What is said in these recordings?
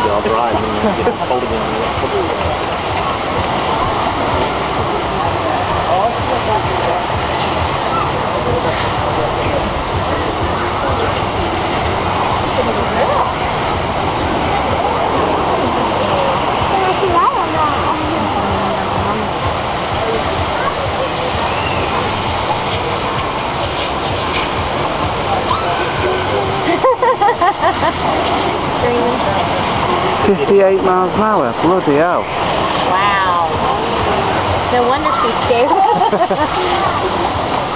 Y'all drive and then get cold again. 58 miles an hour, bloody hell. Wow. No wonder she's scared.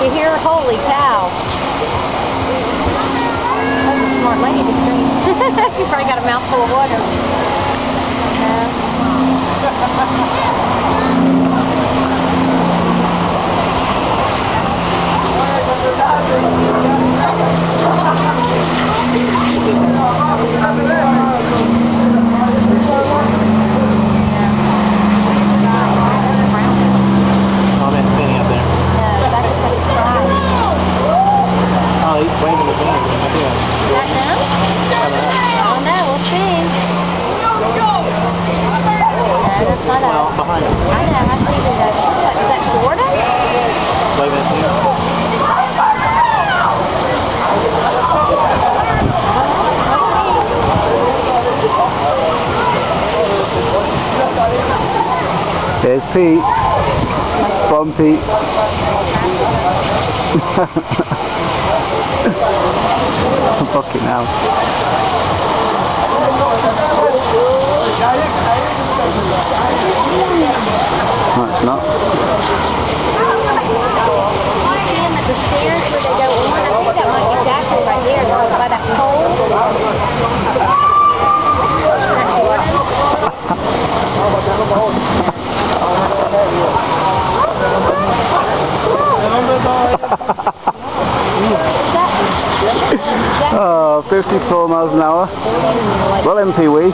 You hear her, holy cow. That's a smart lady to scream. She probably got a mouthful of water. Behind him. I know, I see that. What, is that Florida? Waving at you. There's Pete. From Pete. Fucking hell. No, it's not. The stairs where they go on, I think that might be exactly right there, by that pole. Oh, 54 miles an hour. Well, MPW.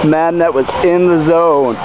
Man, that was in the zone.